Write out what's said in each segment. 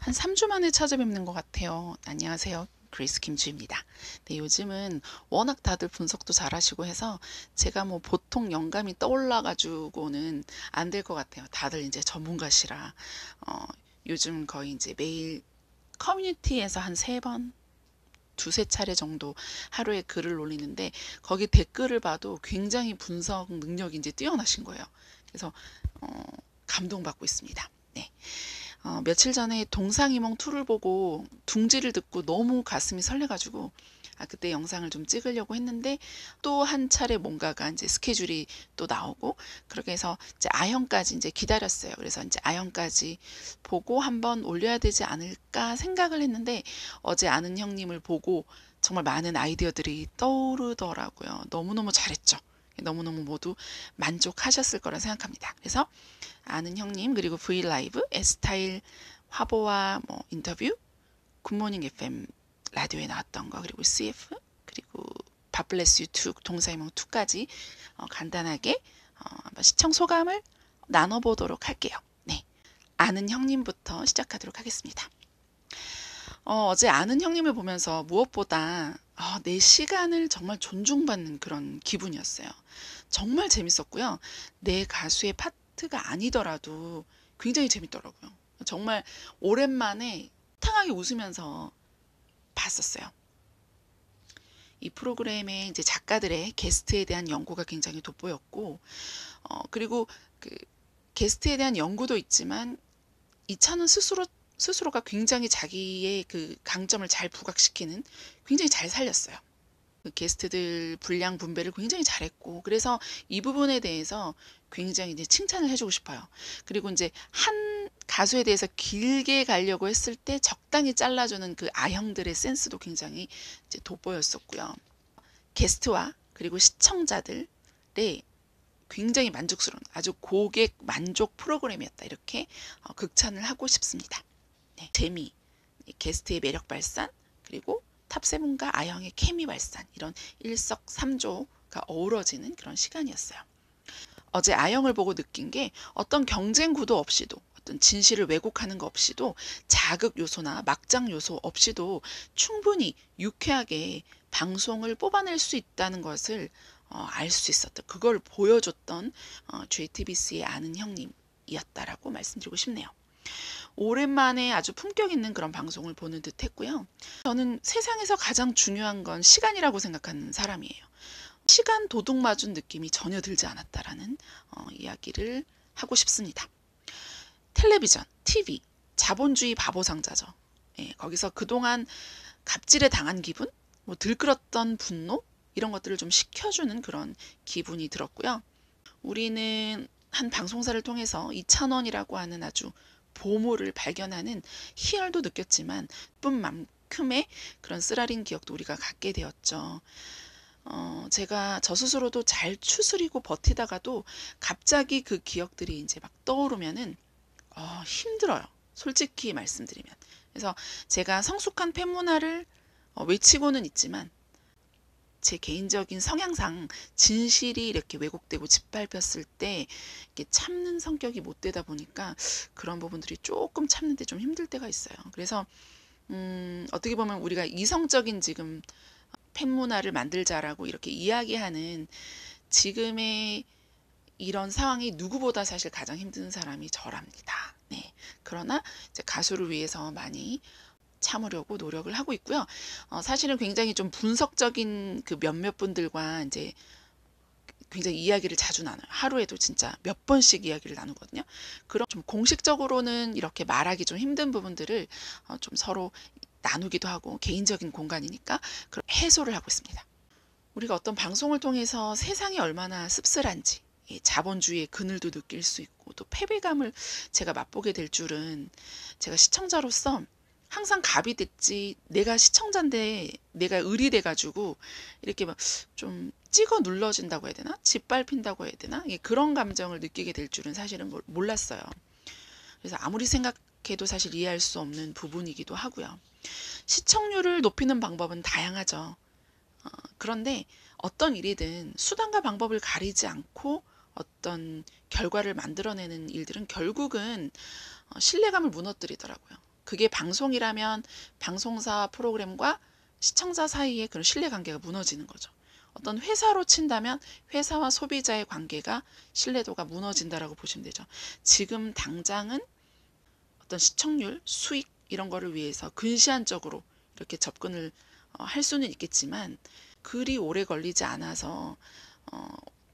한 3주 만에 찾아뵙는 것 같아요. 안녕하세요. 그레이스 김주입니다. 네, 요즘은 워낙 다들 분석도 잘하시고 해서 제가 뭐 보통 영감이 떠올라가지고는 안 될 것 같아요. 다들 이제 전문가시라 요즘 거의 이제 매일 커뮤니티에서 한 3번, 두세 차례 정도 하루에 글을 올리는데 거기 댓글을 봐도 굉장히 분석 능력이 이제 뛰어나신 거예요. 그래서 감동받고 있습니다. 네. 며칠 전에 동상이몽2를 보고 둥지를 듣고 너무 가슴이 설레가지고 그때 영상을 좀 찍으려고 했는데 또 한 차례 뭔가가 이제 스케줄이 또 나오고 그렇게 해서 이제 아형까지 이제 기다렸어요. 그래서 이제 아형까지 보고 한번 올려야 되지 않을까 생각을 했는데 어제 아는 형님을 보고 정말 많은 아이디어들이 떠오르더라고요. 너무너무 잘했죠. 너무너무 모두 만족하셨을 거라 생각합니다. 그래서 아는 형님 그리고 브이라이브, S타일 화보와 뭐 인터뷰, 굿모닝 FM 라디오에 나왔던 거 그리고 CF 그리고 밥블레스 유2 동사이몽 2까지 간단하게 한번 시청 소감을 나눠보도록 할게요. 네, 아는 형님부터 시작하도록 하겠습니다. 어제 아는 형님을 보면서 무엇보다 내 시간을 정말 존중받는 그런 기분이었어요. 정말 재밌었고요. 내 가수의 파트가 아니더라도 굉장히 재밌더라고요. 정말 오랜만에 탕하게 웃으면서 봤었어요. 이 프로그램의 이제 작가들의 게스트에 대한 연구가 굉장히 돋보였고, 그리고 그 게스트에 대한 연구도 있지만 이찬원 스스로가 굉장히 자기의 그 강점을 잘 부각시키는 굉장히 잘 살렸어요. 그 게스트들 분량 분배를 굉장히 잘했고 그래서 이 부분에 대해서 굉장히 이제 칭찬을 해주고 싶어요. 그리고 이제 한 가수에 대해서 길게 가려고 했을 때 적당히 잘라주는 그 아형들의 센스도 굉장히 이제 돋보였었고요. 게스트와 그리고 시청자들의 굉장히 만족스러운 아주 고객 만족 프로그램이었다 이렇게 극찬을 하고 싶습니다. 네, 재미, 게스트의 매력 발산 그리고 탑세븐과 아영의 케미 발산 이런 일석삼조가 어우러지는 그런 시간이었어요. 어제 아영을 보고 느낀 게 어떤 경쟁 구도 없이도 어떤 진실을 왜곡하는 거 없이도 자극 요소나 막장 요소 없이도 충분히 유쾌하게 방송을 뽑아낼 수 있다는 것을 알 수 있었던 그걸 보여줬던 JTBC의 아는 형님이었다라고 말씀드리고 싶네요. 오랜만에 아주 품격 있는 그런 방송을 보는 듯 했고요. 저는 세상에서 가장 중요한 건 시간이라고 생각하는 사람이에요. 시간 도둑 맞은 느낌이 전혀 들지 않았다라는 이야기를 하고 싶습니다. 텔레비전, TV, 자본주의 바보상자죠. 예, 거기서 그동안 갑질에 당한 기분, 뭐 들끓었던 분노 이런 것들을 좀 식혀주는 그런 기분이 들었고요. 우리는 한 방송사를 통해서 이찬원이라고 하는 아주 보물을 발견하는 희열도 느꼈지만 뿐만큼의 그런 쓰라린 기억도 우리가 갖게 되었죠. 제가 저 스스로도 잘 추스리고 버티다가도 갑자기 그 기억들이 이제 막 떠오르면은 힘들어요. 솔직히 말씀드리면. 그래서 제가 성숙한 팬문화를 외치고는 있지만 제 개인적인 성향상 진실이 이렇게 왜곡되고 짓밟혔을 때 이렇게 참는 성격이 못 되다 보니까 그런 부분들이 조금 참는데 좀 힘들 때가 있어요. 그래서 어떻게 보면 우리가 이성적인 지금 팬문화를 만들자라고 이렇게 이야기하는 지금의 이런 상황이 누구보다 사실 가장 힘든 사람이 저랍니다. 네. 그러나 이제 가수를 위해서 많이 참으려고 노력을 하고 있고요. 사실은 굉장히 좀 분석적인 그 몇몇 분들과 이제 굉장히 이야기를 자주 나눠요. 하루에도 진짜 몇 번씩 이야기를 나누거든요. 그럼 좀 공식적으로는 이렇게 말하기 좀 힘든 부분들을 좀 서로 나누기도 하고 개인적인 공간이니까 해소를 하고 있습니다. 우리가 어떤 방송을 통해서 세상이 얼마나 씁쓸한지 자본주의의 그늘도 느낄 수 있고 또 패배감을 제가 맛보게 될 줄은 제가 시청자로서 항상 갑이 됐지 내가 시청자인데 내가 을이 돼가지고 이렇게 막 좀 찍어 눌러진다고 해야 되나 짓밟힌다고 해야 되나 그런 감정을 느끼게 될 줄은 사실은 몰랐어요. 그래서 아무리 생각해도 사실 이해할 수 없는 부분이기도 하고요. 시청률을 높이는 방법은 다양하죠. 그런데 어떤 일이든 수단과 방법을 가리지 않고 어떤 결과를 만들어내는 일들은 결국은 신뢰감을 무너뜨리더라고요. 그게 방송이라면 방송사 프로그램과 시청자 사이의 그런 신뢰관계가 무너지는 거죠. 어떤 회사로 친다면 회사와 소비자의 관계가 신뢰도가 무너진다라고 보시면 되죠. 지금 당장은 어떤 시청률, 수익 이런 거를 위해서 근시안적으로 이렇게 접근을 할 수는 있겠지만 그리 오래 걸리지 않아서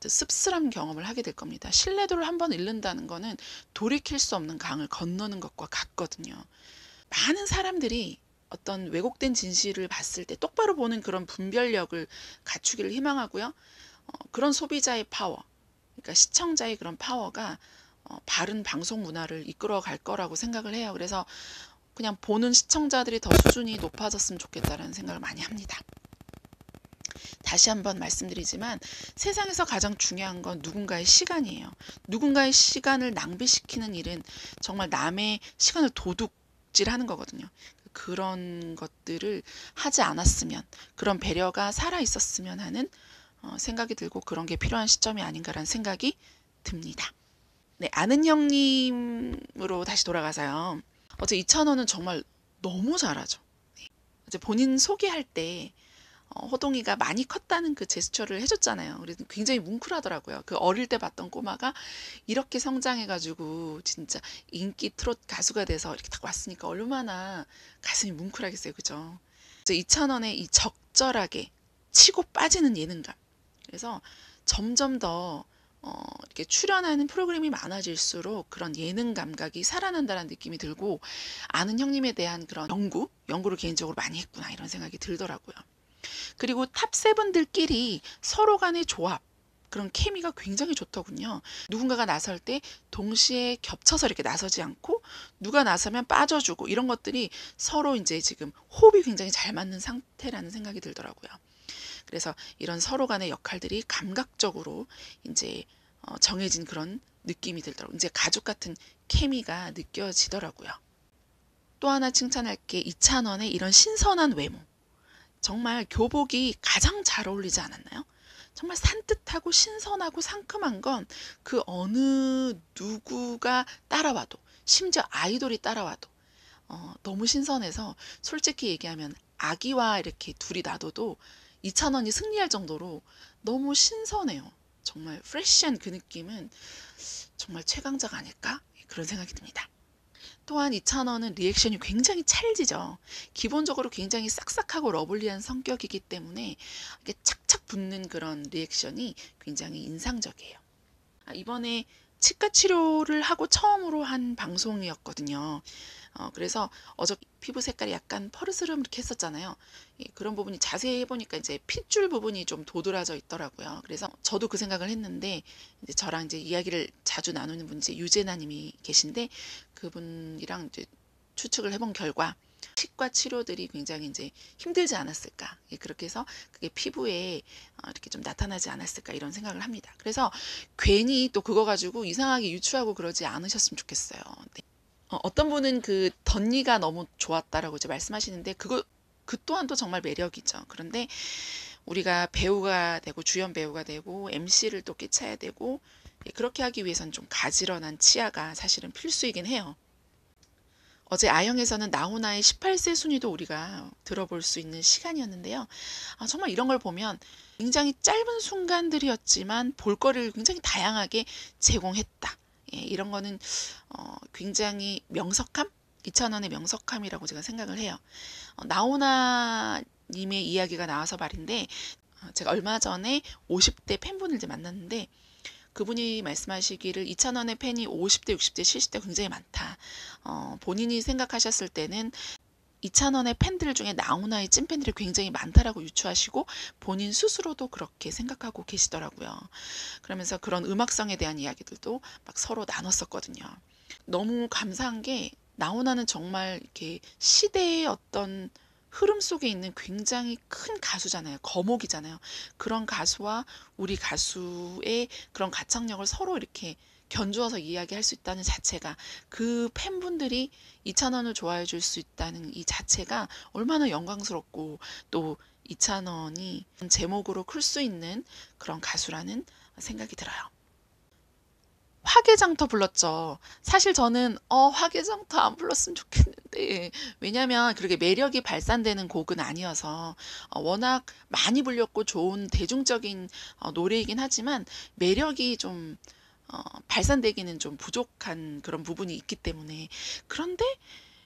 씁쓸한 경험을 하게 될 겁니다. 신뢰도를 한번 잃는다는 거는 돌이킬 수 없는 강을 건너는 것과 같거든요. 많은 사람들이 어떤 왜곡된 진실을 봤을 때 똑바로 보는 그런 분별력을 갖추기를 희망하고요. 그런 소비자의 파워, 그러니까 시청자의 그런 파워가 바른 방송 문화를 이끌어 갈 거라고 생각을 해요. 그래서 그냥 보는 시청자들이 더 수준이 높아졌으면 좋겠다는 생각을 많이 합니다. 다시 한번 말씀드리지만 세상에서 가장 중요한 건 누군가의 시간이에요. 누군가의 시간을 낭비시키는 일은 정말 남의 시간을 도둑질하는 거거든요. 그런 것들을 하지 않았으면, 그런 배려가 살아 있었으면 하는 생각이 들고 그런 게 필요한 시점이 아닌가라는 생각이 듭니다. 네, 아는 형님으로 다시 돌아가서요. 어제 이찬원은 정말 너무 잘하죠. 네. 이제 본인 소개할 때 호동이가 많이 컸다는 그 제스처를 해줬잖아요. 그래서 굉장히 뭉클하더라고요. 그 어릴 때 봤던 꼬마가 이렇게 성장해가지고 진짜 인기 트롯 가수가 돼서 이렇게 딱 왔으니까 얼마나 가슴이 뭉클하겠어요. 그죠? 이찬원의 이 적절하게 치고 빠지는 예능감. 그래서 점점 더 이렇게 출연하는 프로그램이 많아질수록 그런 예능 감각이 살아난다는 느낌이 들고 아는 형님에 대한 그런 연구를 개인적으로 많이 했구나 이런 생각이 들더라고요. 그리고 탑7들끼리 서로 간의 조합, 그런 케미가 굉장히 좋더군요. 누군가가 나설 때 동시에 겹쳐서 이렇게 나서지 않고 누가 나서면 빠져주고 이런 것들이 서로 이제 지금 호흡이 굉장히 잘 맞는 상태라는 생각이 들더라고요. 그래서 이런 서로 간의 역할들이 감각적으로 이제 정해진 그런 느낌이 들더라고요. 이제 가족 같은 케미가 느껴지더라고요. 또 하나 칭찬할 게 이찬원의 이런 신선한 외모. 정말 교복이 가장 잘 어울리지 않았나요? 정말 산뜻하고 신선하고 상큼한 건 그 어느 누구가 따라와도 심지어 아이돌이 따라와도 너무 신선해서 솔직히 얘기하면 아기와 이렇게 둘이 놔둬도 이찬원이 승리할 정도로 너무 신선해요. 정말 프레쉬한 그 느낌은 정말 최강자가 아닐까? 그런 생각이 듭니다. 또한 이찬원은 리액션이 굉장히 찰지죠. 기본적으로 굉장히 싹싹하고 러블리한 성격이기 때문에 이렇게 착착 붙는 그런 리액션이 굉장히 인상적이에요. 이번에 치과 치료를 하고 처음으로 한 방송이었거든요. 그래서 피부 색깔이 약간 퍼르스름 이렇게 했었잖아요. 그런 부분이 자세히 해보니까 이제 핏줄 부분이 좀 도드라져 있더라고요. 그래서 저도 그 생각을 했는데 이제 저랑 이제 이야기를 자주 나누는 분이 이제 유재나님이 계신데 그분이랑 이제 추측을 해본 결과 치과 치료들이 굉장히 이제 힘들지 않았을까. 그렇게 해서 그게 피부에 이렇게 좀 나타나지 않았을까 이런 생각을 합니다. 그래서 괜히 또 그거 가지고 이상하게 유추하고 그러지 않으셨으면 좋겠어요. 네. 어떤 분은 그 덧니가 너무 좋았다라고 이제 말씀하시는데 그 또한도 정말 매력이죠. 그런데 우리가 배우가 되고 주연 배우가 되고 MC를 또 깨차야 되고 그렇게 하기 위해서는 좀 가지런한 치아가 사실은 필수이긴 해요. 어제 아영에서는 나훈아의 18세 순위도 우리가 들어볼 수 있는 시간이었는데요. 정말 이런 걸 보면 굉장히 짧은 순간들이었지만 볼거리를 굉장히 다양하게 제공했다. 이런 거는 굉장히 명석함? 이찬원의 명석함이라고 제가 생각을 해요. 나훈아님의 이야기가 나와서 말인데 제가 얼마 전에 50대 팬분을 이제 만났는데 그분이 말씀하시기를 이찬원의 팬이 50대, 60대, 70대 굉장히 많다. 본인이 생각하셨을 때는 이찬원의 팬들 중에 나훈아의 찐팬들이 굉장히 많다라고 유추하시고 본인 스스로도 그렇게 생각하고 계시더라고요. 그러면서 그런 음악성에 대한 이야기들도 막 서로 나눴었거든요. 너무 감사한 게 나훈아는 정말 이렇게 시대의 어떤 흐름 속에 있는 굉장히 큰 가수잖아요. 거목이잖아요. 그런 가수와 우리 가수의 그런 가창력을 서로 이렇게 견주어서 이야기할 수 있다는 자체가 그 팬분들이 이찬원을 좋아해 줄 수 있다는 이 자체가 얼마나 영광스럽고 또 이찬원이 제목으로 클 수 있는 그런 가수라는 생각이 들어요. 화개장터 불렀죠. 사실 저는 화개장터 안 불렀으면 좋겠는데, 왜냐면 그렇게 매력이 발산되는 곡은 아니어서 워낙 많이 불렸고 좋은 대중적인 노래이긴 하지만 매력이 좀 발산되기는 좀 부족한 그런 부분이 있기 때문에. 그런데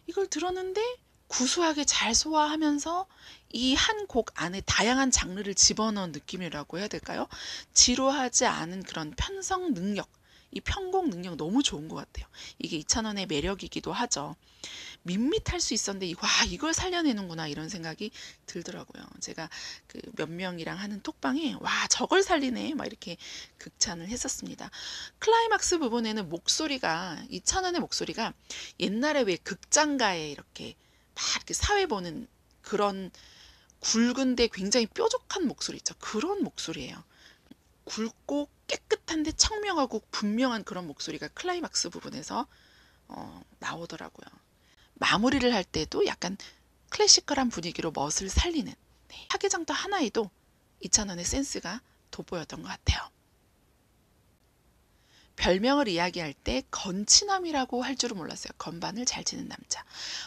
이걸 들었는데 구수하게 잘 소화하면서 이 한 곡 안에 다양한 장르를 집어넣은 느낌이라고 해야 될까요? 지루하지 않은 그런 편성 능력, 이 편곡 능력 너무 좋은 것 같아요. 이게 이찬원의 매력이기도 하죠. 밋밋할 수 있었는데 이걸 살려내는구나 이런 생각이 들더라고요. 제가 그 몇 명이랑 하는 톡방에 와 저걸 살리네 막 이렇게 극찬을 했었습니다. 클라이막스 부분에는 목소리가 이찬원의 목소리가 옛날에 왜 극장가에 이렇게 막 이렇게 사회 보는 그런 굵은데 굉장히 뾰족한 목소리 있죠. 그런 목소리예요. 굵고 깨끗한데 청명하고 분명한 그런 목소리가 클라이막스 부분에서 나오더라고요. 마무리를 할 때도 약간 클래시컬한 분위기로 멋을 살리는 화개장터 하나에도 이찬원의 센스가 돋보였던 것 같아요. 별명을 이야기할 때 건치남이라고 할 줄은 몰랐어요. 건반을 잘 치는 남자.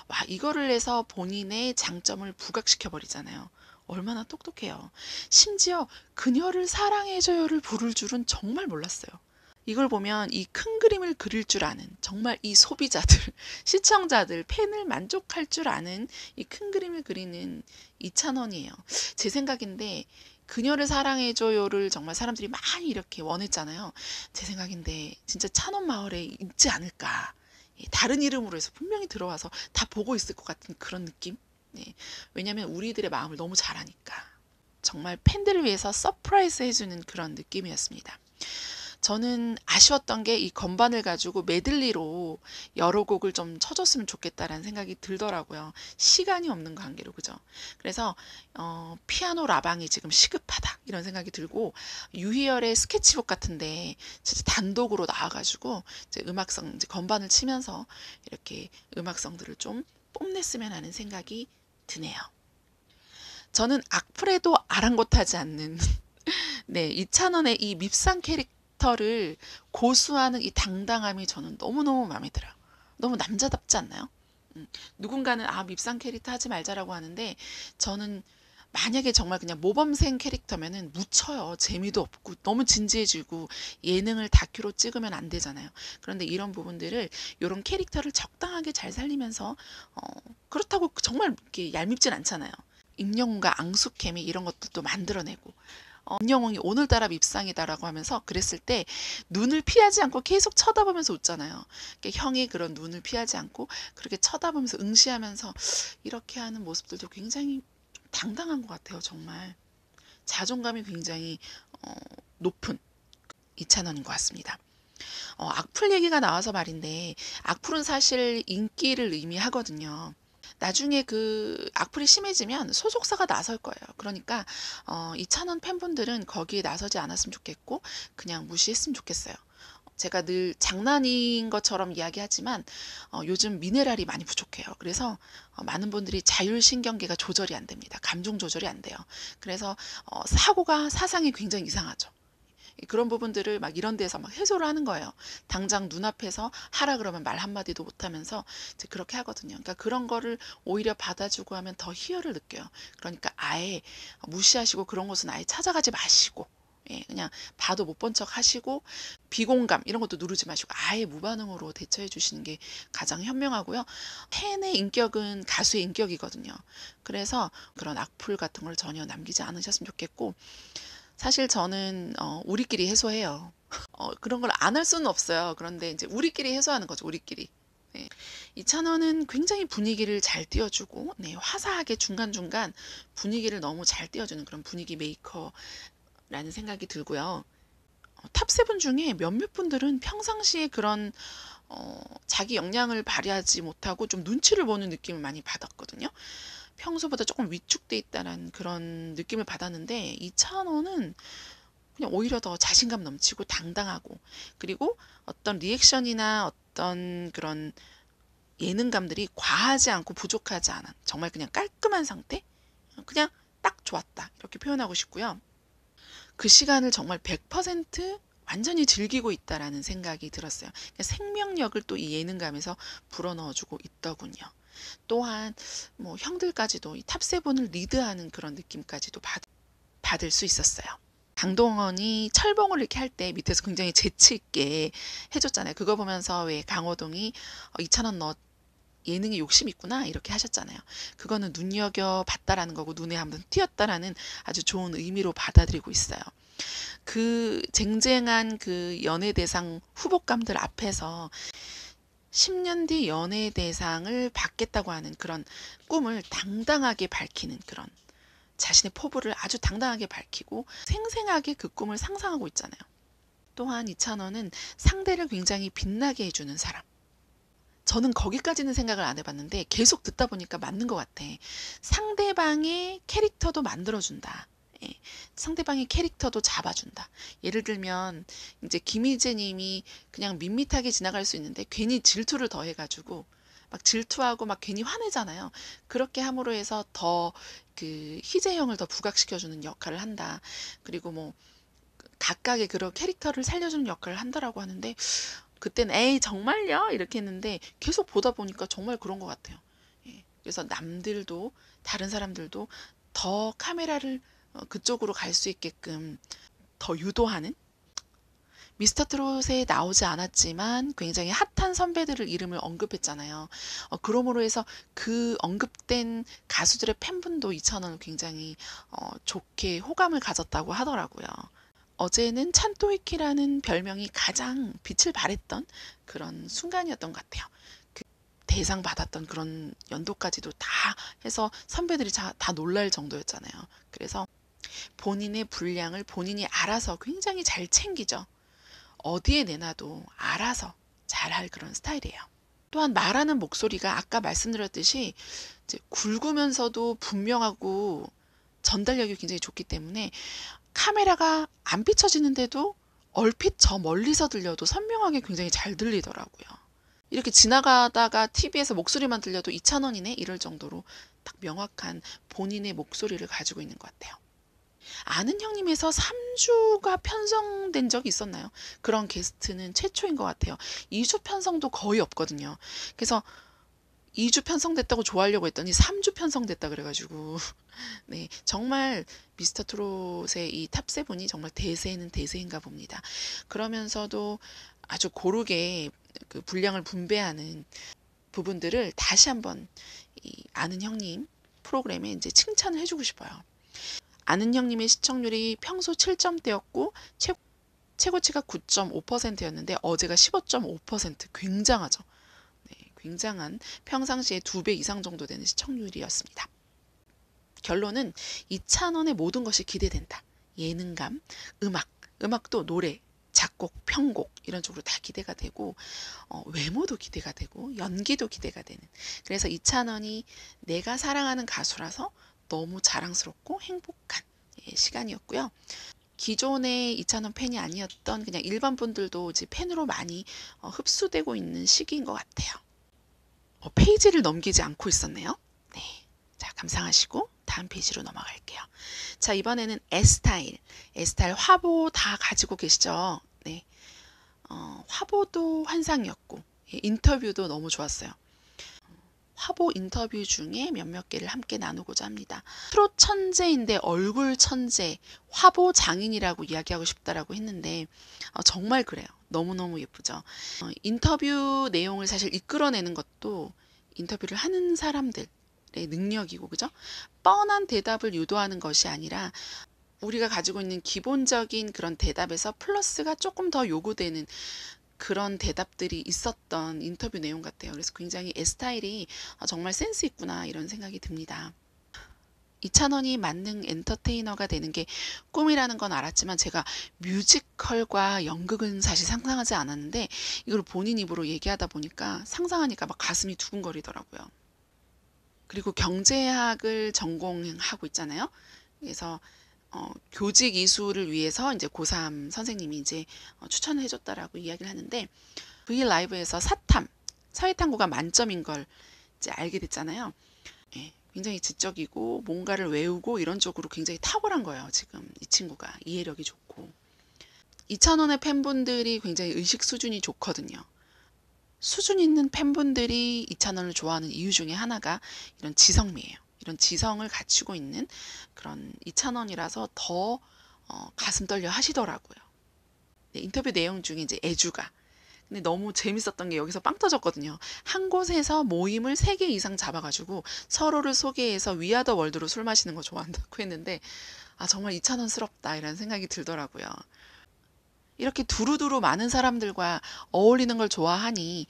와, 이거를 해서 본인의 장점을 부각시켜 버리잖아요. 얼마나 똑똑해요. 심지어 그녀를 사랑해줘요를 부를 줄은 정말 몰랐어요. 이걸 보면 이 큰 그림을 그릴 줄 아는 정말 이 소비자들, 시청자들, 팬을 만족할 줄 아는 이 큰 그림을 그리는 이찬원이에요. 제 생각인데 그녀를 사랑해줘요를 정말 사람들이 많이 이렇게 원했잖아요. 제 생각인데 진짜 찬원 마을에 있지 않을까. 다른 이름으로 해서 분명히 들어와서 다 보고 있을 것 같은 그런 느낌. 네. 왜냐하면 우리들의 마음을 너무 잘 아니까. 정말 팬들을 위해서 서프라이즈 해주는 그런 느낌이었습니다. 저는 아쉬웠던 게 이 건반을 가지고 메들리로 여러 곡을 좀 쳐줬으면 좋겠다라는 생각이 들더라고요. 시간이 없는 관계로 그죠. 그래서 피아노 라방이 지금 시급하다 이런 생각이 들고 유희열의 스케치북 같은데 진짜 단독으로 나와가지고 이제 음악성 이제 건반을 치면서 이렇게 음악성들을 좀 뽐냈으면 하는 생각이 드네요. 저는 악플에도 아랑곳하지 않는 네, 이찬원의 이 밉상 캐릭터를 고수하는 이 당당함이 저는 너무너무 마음에 들어요. 너무 남자답지 않나요? 누군가는 밉상 캐릭터 하지 말자라고 하는데 저는 만약에 정말 그냥 모범생 캐릭터면은 묻혀요. 재미도 없고 너무 진지해지고 예능을 다큐로 찍으면 안 되잖아요. 그런데 이런 부분들을 이런 캐릭터를 적당하게 잘 살리면서 그렇다고 정말 이렇게 얄밉진 않잖아요. 임영웅과 앙숙케미 이런 것들도 만들어내고 임영웅이 오늘따라 밉상이다라고 하면서 그랬을 때 눈을 피하지 않고 계속 쳐다보면서 웃잖아요. 그러니까 형이 그런 눈을 피하지 않고 그렇게 쳐다보면서 응시하면서 이렇게 하는 모습들도 굉장히 당당한 것 같아요. 정말 자존감이 굉장히 높은 이찬원인 것 같습니다. 악플 얘기가 나와서 말인데 악플은 사실 인기를 의미하거든요. 나중에 그 악플이 심해지면 소속사가 나설 거예요. 그러니까 이찬원 팬분들은 거기에 나서지 않았으면 좋겠고 그냥 무시했으면 좋겠어요. 제가 늘 장난인 것처럼 이야기하지만 요즘 미네랄이 많이 부족해요. 그래서 많은 분들이 자율신경계가 조절이 안 됩니다. 감정 조절이 안 돼요. 그래서 사고가 사상이 굉장히 이상하죠. 그런 부분들을 막 이런 데서 막 해소를 하는 거예요. 당장 눈앞에서 하라 그러면 말 한마디도 못하면서 이제 그렇게 하거든요. 그러니까 그런 거를 오히려 받아주고 하면 더 희열을 느껴요. 그러니까 아예 무시하시고 그런 곳은 아예 찾아가지 마시고 그냥 봐도 못 본 척 하시고 비공감 이런 것도 누르지 마시고 아예 무반응으로 대처해 주시는 게 가장 현명하고요. 팬의 인격은 가수의 인격이거든요. 그래서 그런 악플 같은 걸 전혀 남기지 않으셨으면 좋겠고 사실 저는 우리끼리 해소해요. 그런 걸 안 할 수는 없어요. 그런데 이제 우리끼리 해소하는 거죠. 우리끼리. 네. 이찬원은 굉장히 분위기를 잘 띄워주고 네, 화사하게 중간중간 분위기를 너무 잘 띄워주는 그런 분위기 메이커라는 생각이 들고요. 탑세븐 중에 몇몇 분들은 평상시에 그런 자기 역량을 발휘하지 못하고 좀 눈치를 보는 느낌을 많이 받았거든요. 평소보다 조금 위축돼 있다는 그런 느낌을 받았는데 이찬원은 그냥 오히려 더 자신감 넘치고 당당하고 그리고 어떤 리액션이나 어떤 그런 예능감들이 과하지 않고 부족하지 않은 정말 그냥 깔끔한 상태 그냥 딱 좋았다 이렇게 표현하고 싶고요. 그 시간을 정말 100% 완전히 즐기고 있다라는 생각이 들었어요. 그러니까 생명력을 또 이 예능감에서 불어넣어주고 있더군요. 또한 뭐 형들까지도 이 탑세븐을 리드하는 그런 느낌까지도 받을 수 있었어요. 강동원이 철봉을 이렇게 할 때 밑에서 굉장히 재치 있게 해줬잖아요. 그거 보면서 왜 강호동이 이찬원 너 예능에 욕심 있구나 이렇게 하셨잖아요. 그거는 눈여겨봤다라는 거고 눈에 한번 띄었다라는 아주 좋은 의미로 받아들이고 있어요. 그 쟁쟁한 그 연예대상 후보감들 앞에서 10년 뒤 연예대상을 받겠다고 하는 그런 꿈을 당당하게 밝히는 그런 자신의 포부를 아주 당당하게 밝히고 생생하게 그 꿈을 상상하고 있잖아요. 또한 이찬원은 상대를 굉장히 빛나게 해주는 사람. 저는 거기까지는 생각을 안 해봤는데 계속 듣다 보니까 맞는 것 같아. 상대방의 캐릭터도 만들어준다. 예, 상대방의 캐릭터도 잡아준다. 예를 들면 이제 김희재 님이 그냥 밋밋하게 지나갈 수 있는데 괜히 질투를 더해가지고 막 질투하고 막 괜히 화내잖아요. 그렇게 함으로 해서 더 그 희재형을 더 부각시켜주는 역할을 한다. 그리고 뭐 각각의 그런 캐릭터를 살려주는 역할을 한다라고 하는데 그때는 에이 정말요? 이렇게 했는데 계속 보다 보니까 정말 그런 것 같아요. 예, 그래서 남들도 다른 사람들도 더 카메라를 그쪽으로 갈 수 있게끔 더 유도하는 미스터트롯에 나오지 않았지만 굉장히 핫한 선배들을 이름을 언급했잖아요. 그러므로 해서 그 언급된 가수들의 팬분도 이찬원을 굉장히 좋게 호감을 가졌다고 하더라고요. 어제는 찬또이키라는 별명이 가장 빛을 발했던 그런 순간이었던 것 같아요. 그 대상 받았던 그런 연도까지도 다 해서 선배들이 다 놀랄 정도였잖아요. 그래서 본인의 분량을 본인이 알아서 굉장히 잘 챙기죠. 어디에 내놔도 알아서 잘할 그런 스타일이에요. 또한 말하는 목소리가 아까 말씀드렸듯이 이제 굵으면서도 분명하고 전달력이 굉장히 좋기 때문에 카메라가 안 비춰지는데도 얼핏 저 멀리서 들려도 선명하게 굉장히 잘 들리더라고요. 이렇게 지나가다가 TV에서 목소리만 들려도 이찬원이네 이럴 정도로 딱 명확한 본인의 목소리를 가지고 있는 것 같아요. 아는 형님에서 3주가 편성된 적이 있었나요? 그런 게스트는 최초인 것 같아요. 2주 편성도 거의 없거든요. 그래서 2주 편성됐다고 좋아하려고 했더니 3주 편성됐다 그래가지고 네 정말 미스터트롯의 이 탑세븐이 정말 대세는 대세인가 봅니다. 그러면서도 아주 고르게 그 분량을 분배하는 부분들을 다시 한번 이 아는 형님 프로그램에 이제 칭찬을 해주고 싶어요. 아는 형님의 시청률이 평소 7점대였고 최고치가 9.5%였는데 어제가 15.5% 굉장하죠. 네, 굉장한 평상시에 2배 이상 정도 되는 시청률이었습니다. 결론은 이찬원의 모든 것이 기대된다. 예능감, 음악도 노래, 작곡, 편곡 이런 쪽으로 다 기대가 되고 외모도 기대가 되고 연기도 기대가 되는 그래서 이찬원이 내가 사랑하는 가수라서 너무 자랑스럽고 행복한 시간이었고요. 기존의 이찬원 팬이 아니었던 그냥 일반 분들도 이제 팬으로 많이 흡수되고 있는 시기인 것 같아요. 페이지를 넘기지 않고 있었네요. 네, 자 감상하시고 다음 페이지로 넘어갈게요. 자 이번에는 에스타일 화보 다 가지고 계시죠? 네, 화보도 환상이었고 인터뷰도 너무 좋았어요. 화보 인터뷰 중에 몇몇 개를 함께 나누고자 합니다. 트롯 천재인데 얼굴 천재, 화보 장인이라고 이야기하고 싶다라고 했는데 정말 그래요. 너무너무 예쁘죠. 인터뷰 내용을 사실 이끌어내는 것도 인터뷰를 하는 사람들의 능력이고 그죠? 뻔한 대답을 유도하는 것이 아니라 우리가 가지고 있는 기본적인 그런 대답에서 플러스가 조금 더 요구되는 그런 대답들이 있었던 인터뷰 내용 같아요. 그래서 굉장히 스타일이 정말 센스 있구나 이런 생각이 듭니다. 이찬원이 만능 엔터테이너가 되는 게 꿈이라는 건 알았지만 제가 뮤지컬과 연극은 사실 상상하지 않았는데 이걸 본인 입으로 얘기하다 보니까 상상하니까 막 가슴이 두근거리더라고요. 그리고 경제학을 전공하고 있잖아요. 그래서 교직 이수를 위해서 이제 고3 선생님이 이제 추천을 해줬다라고 이야기를 하는데 V 라이브에서 사회탐구가 만점인 걸 이제 알게 됐잖아요. 예, 굉장히 지적이고 뭔가를 외우고 이런 쪽으로 굉장히 탁월한 거예요. 지금 이 친구가 이해력이 좋고 2,000원의 팬분들이 굉장히 의식 수준이 좋거든요. 수준 있는 팬분들이 2,000원을 좋아하는 이유 중에 하나가 이런 지성미예요. 이런 지성을 갖추고 있는 그런 2,000원이라서 더 가슴 떨려 하시더라고요. 네, 인터뷰 내용 중에 이제 애주가. 근데 너무 재밌었던 게 여기서 빵 터졌거든요. 한 곳에서 모임을 3개 이상 잡아가지고 서로를 소개해서 위아더 월드로 술 마시는 거 좋아한다고 했는데, 아, 정말 2,000원스럽다 이런 생각이 들더라고요. 이렇게 두루두루 많은 사람들과 어울리는 걸 좋아하니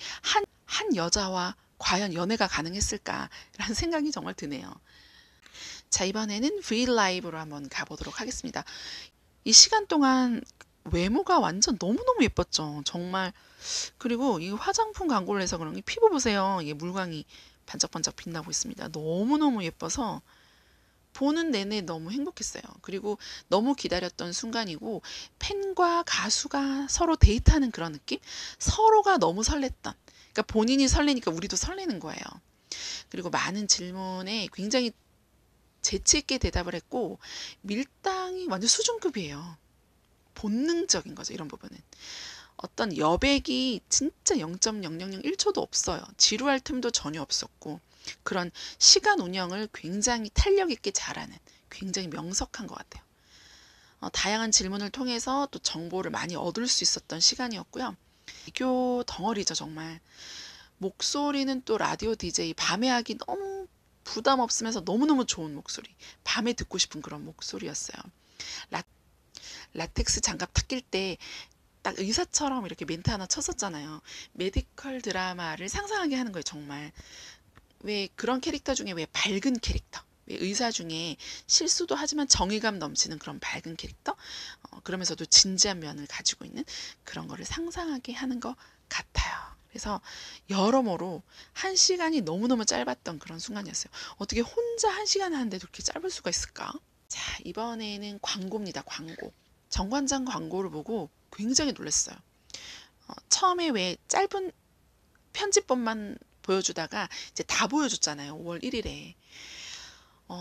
한 여자와 과연 연애가 가능했을까라는 생각이 정말 드네요. 자, 이번에는 브이라이브로 한번 가보도록 하겠습니다. 이 시간 동안 외모가 완전 너무너무 예뻤죠. 정말. 그리고 이 화장품 광고를 해서 그런지 피부 보세요. 이게 물광이 반짝반짝 빛나고 있습니다. 너무너무 예뻐서 보는 내내 너무 행복했어요. 그리고 너무 기다렸던 순간이고 팬과 가수가 서로 데이트하는 그런 느낌? 서로가 너무 설렜던. 그러니까 본인이 설레니까 우리도 설레는 거예요. 그리고 많은 질문에 굉장히 재치 있게 대답을 했고 밀당이 완전 수준급이에요. 본능적인 거죠. 이런 부분은. 어떤 여백이 진짜 0.0001초도 없어요. 지루할 틈도 전혀 없었고 그런 시간 운영을 굉장히 탄력 있게 잘하는 굉장히 명석한 것 같아요. 다양한 질문을 통해서 또 정보를 많이 얻을 수 있었던 시간이었고요. 애교 덩어리죠 정말. 목소리는 또 라디오 DJ 밤에 하기 너무 부담 없으면서 너무너무 좋은 목소리. 밤에 듣고 싶은 그런 목소리였어요. 라텍스 장갑 탁 낄 때 딱 의사처럼 이렇게 멘트 하나 쳤었잖아요. 메디컬 드라마를 상상하게 하는 거예요, 정말. 왜 그런 캐릭터 중에 왜 밝은 캐릭터? 왜 의사 중에 실수도 하지만 정의감 넘치는 그런 밝은 캐릭터? 그러면서도 진지한 면을 가지고 있는 그런 거를 상상하게 하는 것 같아요. 그래서 여러모로 1시간이 너무너무 짧았던 그런 순간이었어요. 어떻게 혼자 1시간 하는데도 그렇게 짧을 수가 있을까? 자, 이번에는 광고입니다. 광고. 정관장 광고를 보고 굉장히 놀랐어요. 처음에 왜 짧은 편집본만 보여주다가 이제 다 보여줬잖아요. 5월 1일에.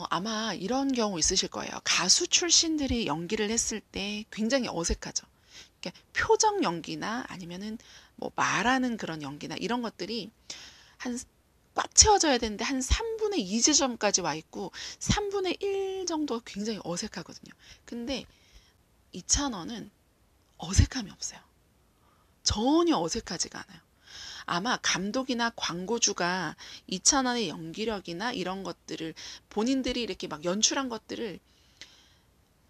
아마 이런 경우 있으실 거예요. 가수 출신들이 연기를 했을 때 굉장히 어색하죠. 그러니까 표정 연기나 아니면은 뭐 말하는 그런 연기나 이런 것들이 한 꽉 채워져야 되는데 한 3분의 2 지점까지 와 있고 3분의 1 정도가 굉장히 어색하거든요. 근데 2,000원은 어색함이 없어요. 전혀 어색하지가 않아요. 아마 감독이나 광고주가 2,000원의 연기력이나 이런 것들을 본인들이 이렇게 막 연출한 것들을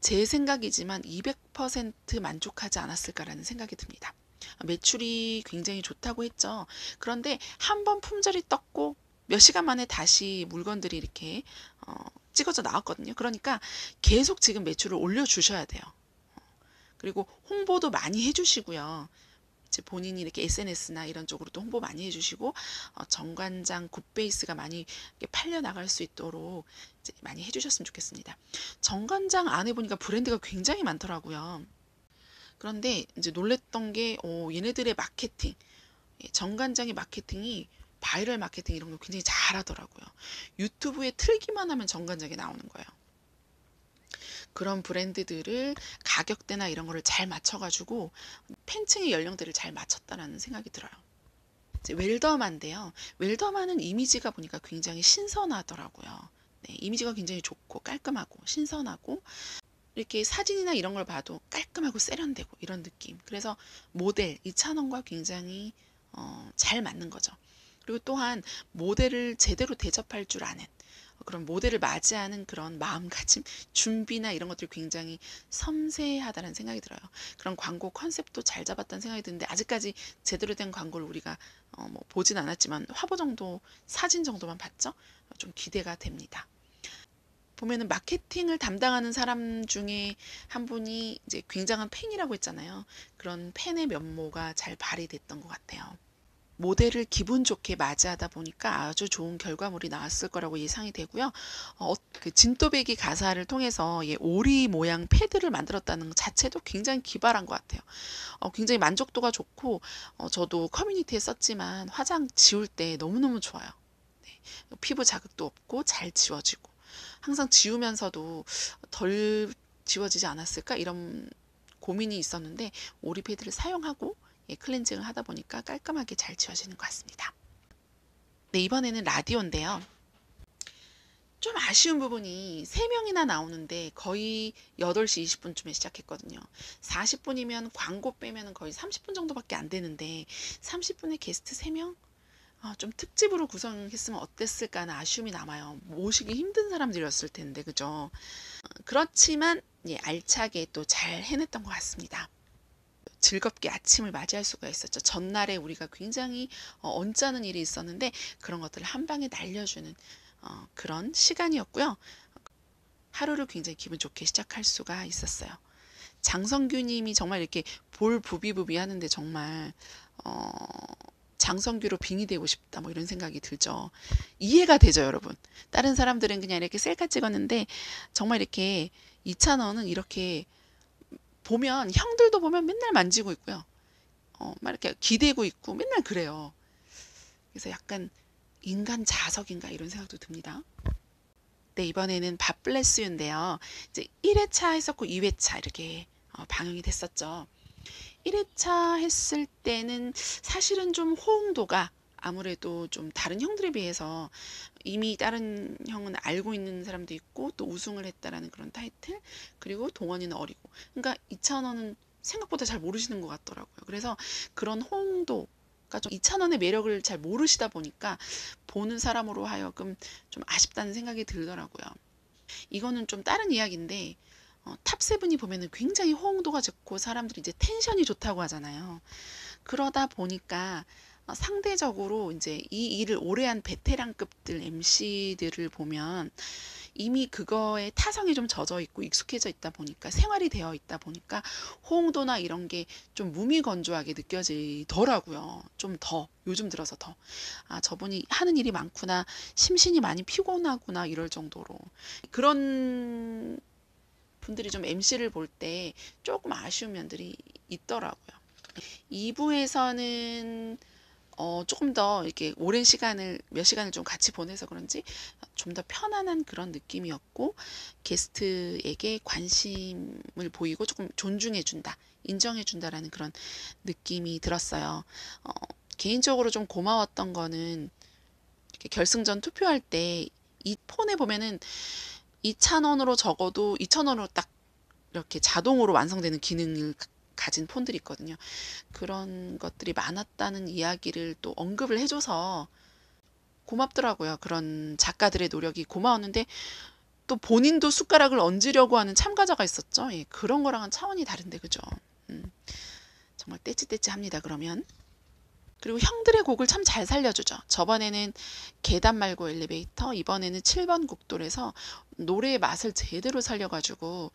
제 생각이지만 200% 만족하지 않았을까라는 생각이 듭니다. 매출이 굉장히 좋다고 했죠. 그런데 한 번 품절이 떴고 몇 시간 만에 다시 물건들이 이렇게 찍어져 나왔거든요. 그러니까 계속 지금 매출을 올려주셔야 돼요. 그리고 홍보도 많이 해주시고요. 이제 본인이 이렇게 SNS나 이런 쪽으로도 홍보 많이 해주시고 정관장 굿베이스가 많이 팔려 나갈 수 있도록 이제 많이 해주셨으면 좋겠습니다. 정관장 안에 보니까 브랜드가 굉장히 많더라고요. 그런데 이제 놀랬던 게 얘네들의 마케팅, 정관장의 마케팅이 바이럴 마케팅 이런 거 굉장히 잘하더라고요. 유튜브에 틀기만 하면 정관장이 나오는 거예요. 그런 브랜드들을 가격대나 이런 거를 잘 맞춰가지고 팬층의 연령대를 잘 맞췄다라는 생각이 들어요. 이제 웰더만인데요. 웰더만은 이미지가 보니까 굉장히 신선하더라고요. 네, 이미지가 굉장히 좋고 깔끔하고 신선하고 이렇게 사진이나 이런 걸 봐도 깔끔하고 세련되고 이런 느낌. 그래서 모델 2,000원과 굉장히 잘 맞는 거죠. 그리고 또한 모델을 제대로 대접할 줄 아는 그런 모델을 맞이하는 그런 마음가짐, 준비나 이런 것들이 굉장히 섬세하다는 생각이 들어요. 그런 광고 컨셉도 잘 잡았다는 생각이 드는데 아직까지 제대로 된 광고를 우리가 뭐 보진 않았지만 화보 정도, 사진 정도만 봤죠? 좀 기대가 됩니다. 보면은 마케팅을 담당하는 사람 중에 한 분이 이제 굉장한 팬이라고 했잖아요. 그런 팬의 면모가 잘 발휘됐던 것 같아요. 모델을 기분 좋게 맞이하다 보니까 아주 좋은 결과물이 나왔을 거라고 예상이 되고요. 그 진또배기 가사를 통해서 오리 모양 패드를 만들었다는 것 자체도 굉장히 기발한 것 같아요. 굉장히 만족도가 좋고 저도 커뮤니티에 썼지만 화장 지울 때 너무너무 좋아요. 네, 피부 자극도 없고 잘 지워지고 항상 지우면서도 덜 지워지지 않았을까 이런 고민이 있었는데 오리 패드를 사용하고 클렌징을 하다 보니까 깔끔하게 잘 지워지는 것 같습니다. 네, 이번에는 라디오인데요. 좀 아쉬운 부분이 3명이나 나오는데 거의 8시 20분쯤에 시작했거든요. 40분이면 광고 빼면 거의 30분 정도밖에 안 되는데 30분에 게스트 3명? 좀 특집으로 구성했으면 어땠을까 하는 아쉬움이 남아요. 모시기 힘든 사람들이었을 텐데, 그죠? 그렇지만 알차게 또 잘 해냈던 것 같습니다. 즐겁게 아침을 맞이할 수가 있었죠. 전날에 우리가 굉장히 언짢은 일이 있었는데 그런 것들을 한 방에 날려주는 그런 시간이었고요. 하루를 굉장히 기분 좋게 시작할 수가 있었어요. 장성규 님이 정말 이렇게 볼 부비부비 하는데 정말 장성규로 빙의 되고 싶다 뭐 이런 생각이 들죠. 이해가 되죠, 여러분. 다른 사람들은 그냥 이렇게 셀카 찍었는데 정말 이렇게 이찬원은 이렇게 보면 형들도 보면 맨날 만지고 있고요. 막 이렇게 기대고 있고 맨날 그래요. 그래서 약간 인간 자석인가 이런 생각도 듭니다. 네, 이번에는 밥블레스유인데요. 이제 1회차 했었고 2회차 이렇게 방영이 됐었죠. 1회차 했을 때는 사실은 좀 호응도가 아무래도 좀 다른 형들에 비해서 이미 다른 형은 알고 있는 사람도 있고 또 우승을 했다라는 그런 타이틀, 그리고 동원이는 어리고, 그러니까 이찬원은 생각보다 잘 모르시는 것 같더라고요. 그래서 그런 호응도가 좀 이찬원의 매력을 잘 모르시다 보니까 보는 사람으로 하여금 좀 아쉽다는 생각이 들더라고요. 이거는 좀 다른 이야기인데 탑세븐이 보면은 굉장히 호응도가 좋고 사람들이 이제 텐션이 좋다고 하잖아요. 그러다 보니까 상대적으로 이제 이 일을 오래 한 베테랑급들 MC들을 보면 이미 그거에 타성이 좀 젖어 있고 익숙해져 있다 보니까 생활이 되어 있다 보니까 호응도나 이런 게 좀 무미건조하게 느껴지더라고요. 좀 더 요즘 들어서 더 저분이 하는 일이 많구나, 심신이 많이 피곤하구나 이럴 정도로 그런 분들이 좀 MC를 볼 때 조금 아쉬운 면들이 있더라고요. 2부에서는 조금 더 이렇게 오랜 시간을 몇 시간을 좀 같이 보내서 그런지 좀 더 편안한 그런 느낌이었고 게스트에게 관심을 보이고 조금 존중해준다, 인정해준다라는 그런 느낌이 들었어요. 개인적으로 좀 고마웠던 거는 이렇게 결승전 투표할 때 이 폰에 보면은 2,000원으로 적어도 2,000원으로 딱 이렇게 자동으로 완성되는 기능을 가진 폰들이 있거든요. 그런 것들이 많았다는 이야기를 또 언급을 해줘서 고맙더라고요. 그런 작가들의 노력이 고마웠는데 또 본인도 숟가락을 얹으려고 하는 참가자가 있었죠. 예, 그런 거랑은 차원이 다른데 그죠? 정말 떼찌떼찌합니다. 그러면 그리고 형들의 곡을 참 잘 살려주죠. 저번에는 계단 말고 엘리베이터, 이번에는 7번 국도에서 노래의 맛을 제대로 살려가지고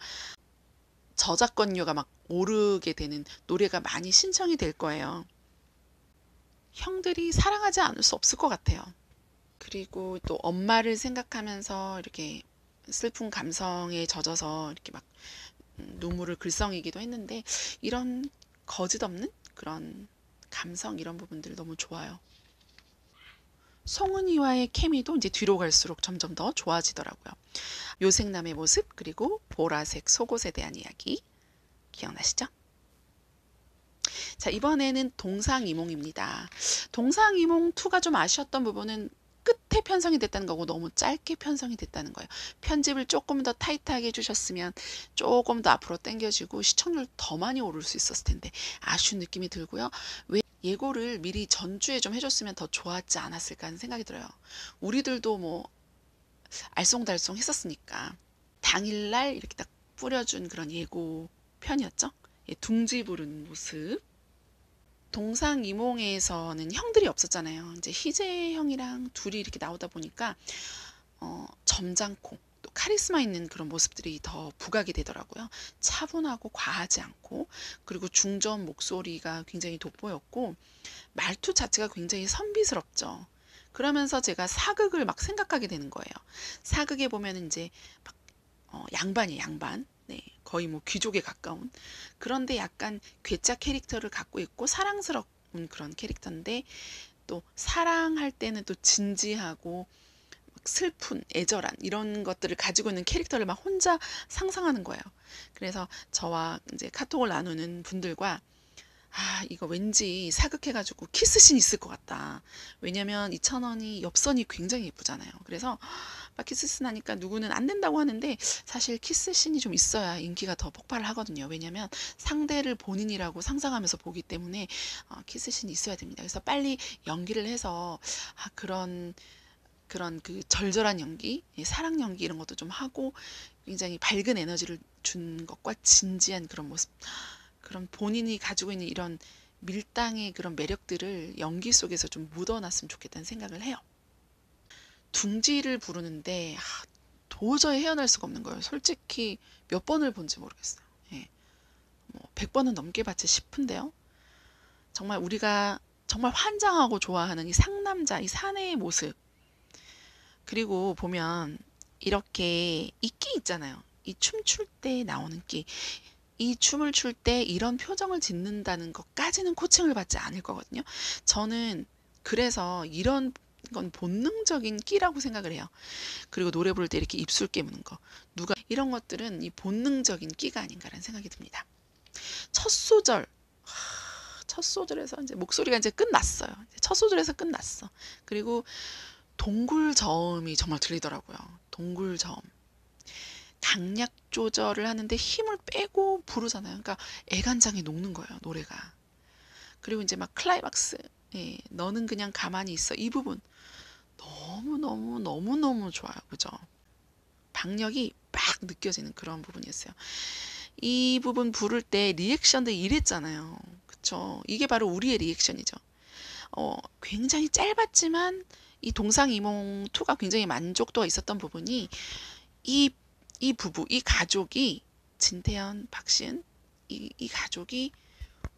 저작권료가 막 오르게 되는 노래가 많이 신청이 될 거예요. 형들이 사랑하지 않을 수 없을 것 같아요. 그리고 또 엄마를 생각하면서 이렇게 슬픈 감성에 젖어서 이렇게 막 눈물을 글썽이기도 했는데 이런 거짓없는 그런 감성 이런 부분들 너무 좋아요. 송은이와의 케미도 이제 뒤로 갈수록 점점 더 좋아지더라고요. 요생남의 모습 그리고 보라색 속옷에 대한 이야기 기억나시죠? 자, 이번에는 동상이몽입니다. 동상이몽2가 좀 아쉬웠던 부분은 끝에 편성이 됐다는 거고 너무 짧게 편성이 됐다는 거예요. 편집을 조금 더 타이트하게 해주셨으면 조금 더 앞으로 당겨지고 시청률 더 많이 오를 수 있었을 텐데 아쉬운 느낌이 들고요. 왜 예고를 미리 전주에 좀 해줬으면 더 좋았지 않았을까 하는 생각이 들어요. 우리들도 뭐 알쏭달쏭 했었으니까 당일날 이렇게 딱 뿌려준 그런 예고 편이었죠. 예, 둥지 부르는 모습. 동상이몽에서는 형들이 없었잖아요. 이제 희재 형이랑 둘이 이렇게 나오다 보니까 점잖고 또 카리스마 있는 그런 모습들이 더 부각이 되더라고요. 차분하고 과하지 않고 그리고 중저음 목소리가 굉장히 돋보였고 말투 자체가 굉장히 선비스럽죠. 그러면서 제가 사극을 막 생각하게 되는 거예요. 사극에 보면 이제 막 양반이에요, 양반. 네, 거의 뭐 귀족에 가까운. 그런데 약간 괴짜 캐릭터를 갖고 있고 사랑스러운 그런 캐릭터인데 또 사랑할 때는 또 진지하고 슬픈, 애절한 이런 것들을 가지고 있는 캐릭터를 막 혼자 상상하는 거예요. 그래서 저와 이제 카톡을 나누는 분들과 이거 왠지 사극해가지고 키스씬 있을 것 같다. 왜냐면 이찬원이 엽선이 굉장히 예쁘잖아요. 그래서 막 키스씬 하니까 누구는 안 된다고 하는데 사실 키스씬이 좀 있어야 인기가 더 폭발을 하거든요. 왜냐면 상대를 본인이라고 상상하면서 보기 때문에 키스씬이 있어야 됩니다. 그래서 빨리 연기를 해서 그런 그 절절한 연기, 사랑 연기 이런 것도 좀 하고 굉장히 밝은 에너지를 준 것과 진지한 그런 모습, 그런 본인이 가지고 있는 이런 밀당의 그런 매력들을 연기 속에서 좀 묻어놨으면 좋겠다는 생각을 해요. 둥지를 부르는데 도저히 헤어날 수가 없는 거예요. 솔직히 몇 번을 본지 모르겠어요. 예. 뭐 100번은 넘게 봤지 싶은데요. 정말 우리가 정말 환장하고 좋아하는 이 상남자, 이 사내의 모습. 그리고 보면 이렇게 이 끼 있잖아요. 이 춤출 때 나오는 끼. 이 춤을 출 때 이런 표정을 짓는다는 것까지는 코칭을 받지 않을 거거든요. 저는 그래서 이런 건 본능적인 끼라고 생각을 해요. 그리고 노래 부를 때 이렇게 입술 깨무는 거. 이런 것들은 이 본능적인 끼가 아닌가라는 생각이 듭니다. 첫 소절. 첫 소절에서 이제 목소리가 이제 끝났어요. 첫 소절에서 끝났어. 그리고 동굴 저음이 정말 들리더라고요. 동굴 저음. 강약 조절을 하는데 힘을 빼고 부르잖아요. 그러니까 애간장이 녹는 거예요, 노래가. 그리고 이제 막 클라이막스, 너는 그냥 가만히 있어. 이 부분 너무너무 좋아요. 그죠? 박력이 빡 느껴지는 그런 부분이었어요. 이 부분 부를 때 리액션도 이랬잖아요. 그쵸? 이게 바로 우리의 리액션이죠. 굉장히 짧았지만 이 동상이몽2가 굉장히 만족도가 있었던 부분이 이, 이 부부, 이 가족이 진태현, 박시은 이 가족이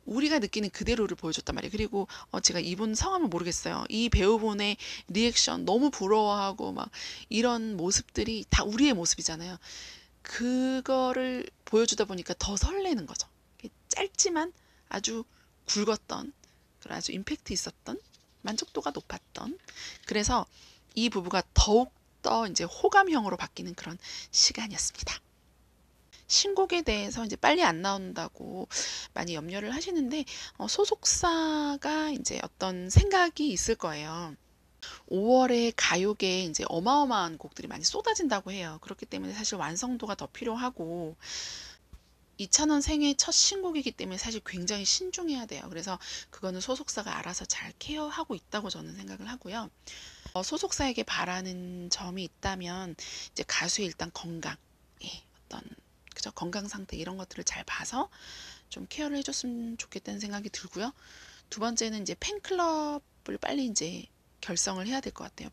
우리가 느끼는 그대로를 보여줬단 말이에요. 그리고 제가 이분 성함을 모르겠어요. 이 배우분의 리액션 너무 부러워하고 막 이런 모습들이 다 우리의 모습이잖아요. 그거를 보여주다 보니까 더 설레는 거죠. 짧지만 아주 굵었던, 그런 아주 임팩트 있었던, 만족도가 높았던. 그래서 이 부부가 더욱 더 이제 호감형으로 바뀌는 그런 시간이었습니다. 신곡에 대해서 이제 빨리 안 나온다고 많이 염려를 하시는데 소속사가 이제 어떤 생각이 있을 거예요. 5월에 가요계에 이제 어마어마한 곡들이 많이 쏟아진다고 해요. 그렇기 때문에 사실 완성도가 더 필요하고 이찬원 생애 첫 신곡이기 때문에 사실 굉장히 신중해야 돼요. 그래서 그거는 소속사가 알아서 잘 케어하고 있다고 저는 생각을 하고요. 소속사에게 바라는 점이 있다면 이제 가수의 일단 건강, 어떤 그죠? 건강 상태 이런 것들을 잘 봐서 좀 케어를 해줬으면 좋겠다는 생각이 들고요. 두 번째는 이제 팬클럽을 빨리 이제 결성을 해야 될 것 같아요.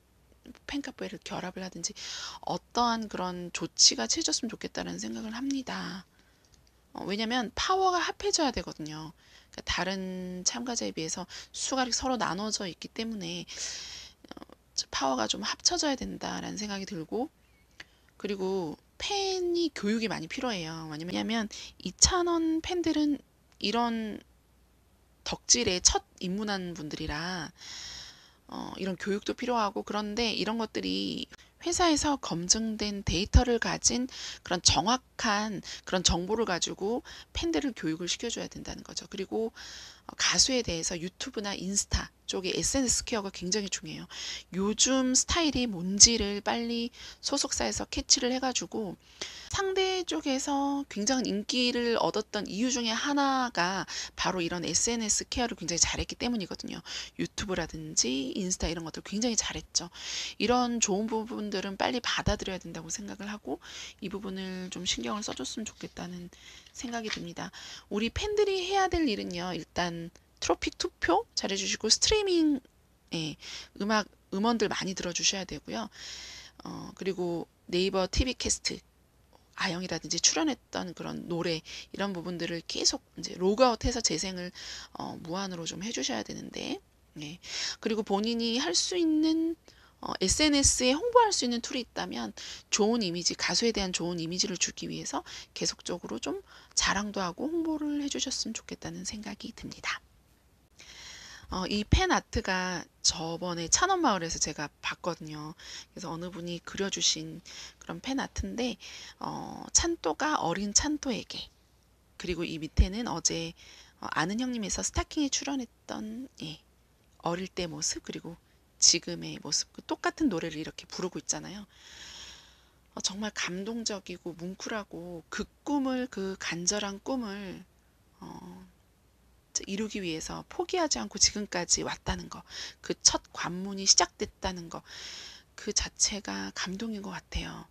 팬카페를 결합을 하든지 어떠한 그런 조치가 취해졌으면 좋겠다는 생각을 합니다. 왜냐면 파워가 합해져야 되거든요. 그러니까 다른 참가자에 비해서 수가 서로 나눠져 있기 때문에 파워가 좀 합쳐져야 된다라는 생각이 들고, 그리고 팬이 교육이 많이 필요해요. 왜냐면 이찬원 팬들은 이런 덕질에 첫 입문한 분들이라 이런 교육도 필요하고, 그런데 이런 것들이 회사에서 검증된 데이터를 가진 그런 정확한 그런 정보를 가지고 팬들을 교육을 시켜줘야 된다는 거죠. 그리고 가수에 대해서 유튜브나 인스타 쪽에 SNS 케어가 굉장히 중요해요. 요즘 스타일이 뭔지를 빨리 소속사에서 캐치를 해가지고 상대 쪽에서 굉장한 인기를 얻었던 이유 중에 하나가 바로 이런 SNS 케어를 굉장히 잘했기 때문이거든요. 유튜브라든지 인스타 이런 것들 굉장히 잘했죠. 이런 좋은 부분들은 빨리 받아들여야 된다고 생각을 하고 이 부분을 좀 신경을 써줬으면 좋겠다는 생각이 듭니다. 우리 팬들이 해야 될 일은요. 일단 트로픽 투표 잘해주시고 스트리밍 음원들 많이 들어주셔야 되고요. 그리고 네이버 TV 캐스트 아영이라든지 출연했던 그런 노래 이런 부분들을 계속 이제 로그아웃해서 재생을 무한으로 좀 해주셔야 되는데, 그리고 본인이 할 수 있는 SNS에 홍보할 수 있는 툴이 있다면 좋은 이미지, 가수에 대한 좋은 이미지를 주기 위해서 계속적으로 좀 자랑도 하고 홍보를 해주셨으면 좋겠다는 생각이 듭니다. 이 팬아트가 저번에 찬원마을에서 제가 봤거든요. 그래서 어느 분이 그려주신 그런 팬아트인데, 찬또가 어린 찬또에게, 그리고 이 밑에는 어제 아는 형님에서 스타킹에 출연했던, 예, 어릴 때 모습, 그리고 지금의 모습, 그 똑같은 노래를 이렇게 부르고 있잖아요. 정말 감동적이고 뭉클하고 그 꿈을, 그 간절한 꿈을 어, 이루기 위해서 포기하지 않고 지금까지 왔다는 거, 그 첫 관문이 시작됐다는 거, 그 자체가 감동인 것 같아요.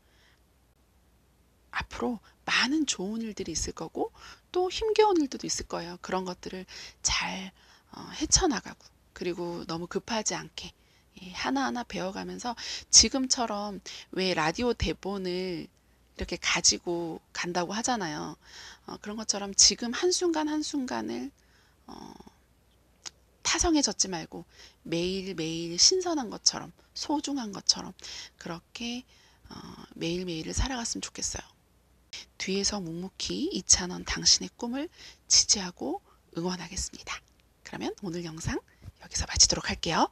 앞으로 많은 좋은 일들이 있을 거고 또 힘겨운 일들도 있을 거예요. 그런 것들을 잘 헤쳐나가고, 그리고 너무 급하지 않게 하나하나 배워가면서, 지금처럼 왜 라디오 대본을 이렇게 가지고 간다고 하잖아요. 그런 것처럼 지금 한순간 한순간을 타성해졌지 말고 매일매일 신선한 것처럼, 소중한 것처럼, 그렇게 매일매일을 살아갔으면 좋겠어요. 뒤에서 묵묵히 이찬원 당신의 꿈을 지지하고 응원하겠습니다. 그러면 오늘 영상 여기서 마치도록 할게요.